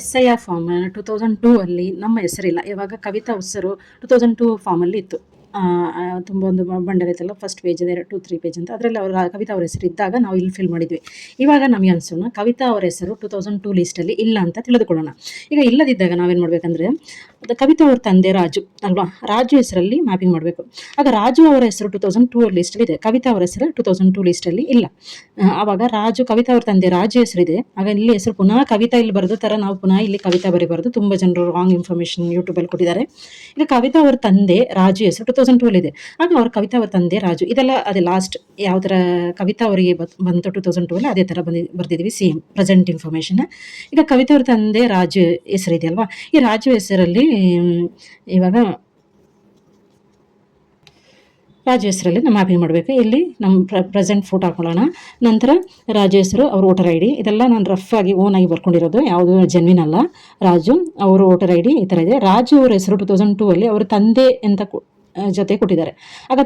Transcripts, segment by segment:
SIR form 2002 ಅಲ್ಲಿ ನಮ್ಮ ಹೆಸರಿಲ್ಲ. ಇವಾಗ ಕವಿತಾ ಹೆಸರು 2002 ಫಾರ್ಮಲ್ಲಿ ಇತ್ತು. ತುಂಬ ಒಂದು ಬಂಡಲ್ ಐತಲ್ಲ, ಫಸ್ಟ್ ಪೇಜ್ ಇದೆ 2-3 ಪೇಜ್ ಅಂತ, ಅದರಲ್ಲಿ ಅವರ ಕವಿತಾ ಅವ್ರ ಹೆಸರು ಇದ್ದಾಗ ನಾವು ಇಲ್ಲಿ ಫಿಲ್ ಮಾಡಿದ್ವಿ. ಇವಾಗ ನಮಗೆ ಅನ್ಸೋಣ ಕವಿತಾ ಅವರ ಹೆಸರು 2002 ಲೀಸ್ಟಲ್ಲಿ ಇಲ್ಲ ಅಂತ ತಿಳಿದುಕೊಳ್ಳೋಣ. ಈಗ ಇಲ್ಲದಿದ್ದಾಗ ನಾವೇನು ಮಾಡಬೇಕಂದ್ರೆ, ಅದು ಕವಿತಾ ಅವ್ರ ತಂದೆ ರಾಜು ಅಲ್ವಾ, ರಾಜು ಹೆಸರಲ್ಲಿ ಮ್ಯಾಪಿಂಗ್ ಮಾಡಬೇಕು. ಆಗ ರಾಜು ಅವರ ಹೆಸರು 2002 ಲೀಸ್ಟಲ್ಲಿ ಇದೆ, ಕವಿತಾ ಅವರ ಹೆಸರು 2002 ಲೀಸ್ಟಲ್ಲಿ ಇಲ್ಲ. ಆವಾಗ ರಾಜು, ಕವಿತಾ ಅವ್ರ ತಂದೆ ರಾಜು ಹೆಸರಿದೆ, ಆಗ ಇಲ್ಲಿ ಹೆಸರು ಪುನಃ ಕವಿತಾ ಇಲ್ಲಿ ಬರೆದು ಥರ ನಾವು ಪುನಃ ಇಲ್ಲಿ ಕವಿತಾ ಬರೀಬಾರ್ದು. ತುಂಬ ಜನರು ರಾಂಗ್ ಇನ್ಫಾರ್ಮೇಷನ್ ಯೂಟ್ಯೂಬಲ್ಲಿ ಕೊಟ್ಟಿದ್ದಾರೆ. ಈಗ ಕವಿತಾ ಅವ್ರ ತಂದೆ ರಾಜು ಹೆಸರು 2002 ಇದೆ, ಆಗ ಅವ್ರ ಕವಿತಾ ಅವ್ರ ತಂದೆ ರಾಜು, ಇದೆಲ್ಲ ಅದೇ ಲಾಸ್ಟ್ ಯಾವ ಥರ ಕವಿತಾ ಅವರಿಗೆ ಬಂತು 2002 ಅದೇ ಥರ ಬರ್ದಿದ್ವಿ, ಸೇಮ್ ಪ್ರೆಸೆಂಟ್ ಇನ್ಫಾರ್ಮೇಷನ್. ಈಗ ಕವಿತಾ ಅವ್ರ ತಂದೆ ರಾಜು ಹೆಸರಿದೆ ಅಲ್ವಾ, ಈ ರಾಜು ಹೆಸರಲ್ಲಿ ಇವಾಗ ರಾಜು ಹೆಸರಲ್ಲಿ ನಾವು ಮ್ಯಾಪಿಂಗ್ ಮಾಡಬೇಕು. ಇಲ್ಲಿ ನಮ್ಮ ಪ್ರೆಸೆಂಟ್ ಫೋಟೋ ಹಾಕೊಳ್ಳೋಣ. ನಂತರ ರಾಜು ಹೆಸರು, ಅವ್ರ ವೋಟರ್ ಐ ಡಿ, ಇದೆಲ್ಲ ನಾನು ರಫ್ ಆಗಿ ಓನ್ ಆಗಿ ಬರ್ಕೊಂಡಿರೋದು, ಯಾವುದು ಜೆನ್ವಿನ್ ಅಲ್ಲ. ರಾಜು ಅವರು ವೋಟರ್ ಐ ಡಿ ಈ ಥರ ಇದೆ. ರಾಜು ಅವ್ರ ಹೆಸರು 2002 ಅಲ್ಲಿ ಅವ್ರ ತಂದೆ ಅಂತ ಜೊತೆ ಕೊಟ್ಟಿದ್ದಾರೆ. ಆಗ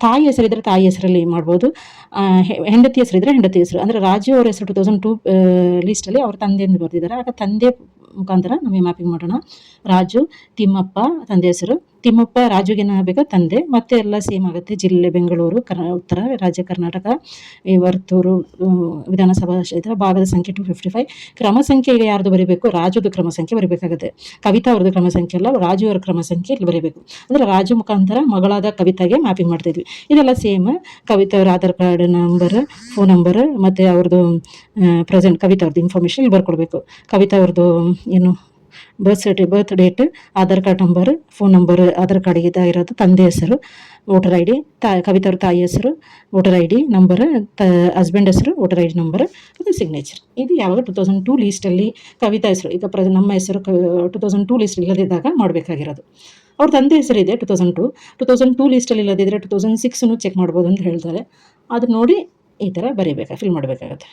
ತಾಯಿ ಹೆಸರಿದ್ರೆ ತಾಯಿ ಹೆಸರಲ್ಲಿ ಮಾಡ್ಬೋದು, ಹೆಂಡತಿ ಹೆಸರಿದ್ರೆ ಹೆಂಡತಿ ಹೆಸರು. ಅಂದರೆ ರಾಜು ಅವ್ರ ಹೆಸರು 2002 ಲೀಸ್ಟಲ್ಲಿ ಅವ್ರ ತಂದೆ ಎಂದು ಬರ್ತಿದ್ದಾರೆ. ಆಗ ತಂದೆ ಮುಖಾಂತರ ನಮಗೆ ಮ್ಯಾಪಿಂಗ್ ಮಾಡೋಣ. ರಾಜು ತಿಮ್ಮಪ್ಪ ತಂದೆ ಹೆಸರು, ತಿಮ್ಮಪ್ಪ ರಾಜುಗೆ ಏನಾಗಬೇಕು ತಂದೆ, ಮತ್ತೆ ಎಲ್ಲ ಸೇಮ್ ಆಗುತ್ತೆ. ಜಿಲ್ಲೆ ಬೆಂಗಳೂರು, ಉತ್ತರ ರಾಜ್ಯ ಕರ್ನಾಟಕ, ಈ ವರ್ತೂರು ವಿಧಾನಸಭಾ ಕ್ಷೇತ್ರ, ಭಾಗದ ಸಂಖ್ಯೆ 255. ಕ್ರಮ ಸಂಖ್ಯೆ ಈಗ ಯಾರ್ದು ಬರೀಬೇಕು, ರಾಜುದು ಕ್ರಮ ಸಂಖ್ಯೆ ಬರೀಬೇಕಾಗುತ್ತೆ. ಕವಿತಾ ಅವ್ರದ್ದು ಕ್ರಮ ಸಂಖ್ಯೆ ಅಲ್ಲ, ರಾಜು ಅವರ ಕ್ರಮ ಸಂಖ್ಯೆ ಇಲ್ಲಿ ಬರೀಬೇಕು. ಅಂದರೆ ರಾಜು ಮುಖಾಂತರ ಮಗಳಾದ ಕವಿತಾಗೆ ಮ್ಯಾಪಿಂಗ್ ಮಾಡ್ತಿದ್ವಿ. ಇದೆಲ್ಲ ಸೇಮ್. ಕವಿತಾ ಅವ್ರ Aadhaar card number, phone number, ಮತ್ತು ಅವ್ರದ್ದು ಪ್ರೆಸೆಂಟ್ ಕವಿತಾ ಅವ್ರದ್ದು ಇನ್ಫಾರ್ಮೇಷನ್ ಇಲ್ಲಿ ಬರ್ಕೊಳ್ಬೇಕು. ಕವಿತಾ ಅವ್ರದ್ದು ಏನು ಬರ್ತ್ date, Aadhaar card number, phone number, Aadhaar ಕಾರ್ಡಿಗೆ ಇರೋದು ತಂದೆ ಹೆಸರು, ವೋಟರ್ ಐ ಡಿ, ಕವಿತಾ ಅವ್ರ ತಾಯಿ ಹೆಸರು, voter I D number, husband ಹೆಸರು, ವೋಟರ್ ಐ ಡಿ ನಂಬರ್, ಅದು ಸಿಗ್ನೇಚರ್. ಇದು ಯಾವಾಗ 2002 ಲೀಸ್ಟಲ್ಲಿ ಕವಿತಾ ಹೆಸರು, ಈಗ ನಮ್ಮ ಹೆಸರು 2002 ಲೀಸ್ಟ್ ಇಲ್ಲದಿದ್ದಾಗ ಮಾಡಬೇಕಾಗಿರೋದು. ಅವ್ರ ತಂದೆ ಹೆಸರಿದೆ 2002 ಲೀಸ್ಟಲ್ಲಿ ಇಲ್ಲದಿದ್ದರೆ 2006 ಚೆಕ್ ಮಾಡ್ಬೋದು ಅಂತ ಹೇಳ್ತಾರೆ. ಅದು ನೋಡಿ ಈ ಥರ ಬರೀಬೇಕು, ಫಿಲ್ ಮಾಡಬೇಕಾಗತ್ತೆ.